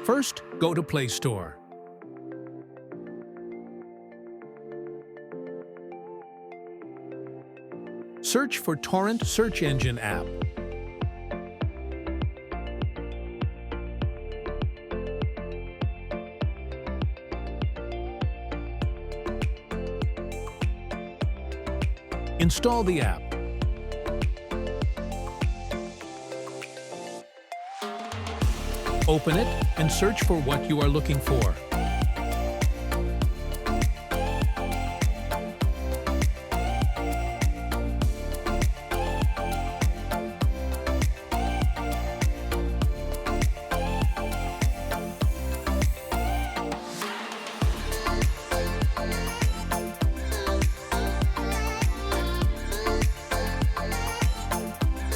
First, go to Play Store. Search for Torrent search engine app. Install the app. Open it and search for what you are looking for.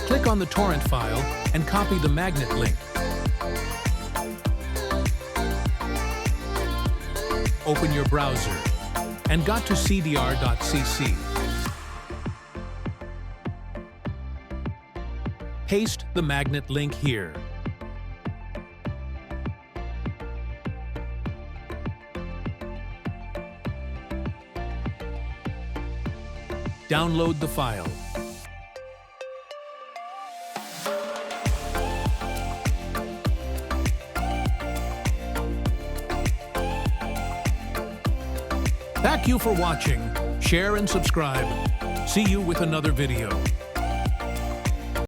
Click on the torrent file and copy the magnet link. Open your browser and got to cdr.cc. Paste the magnet link here. Download the file. Thank you for watching. Share and subscribe. See you with another video.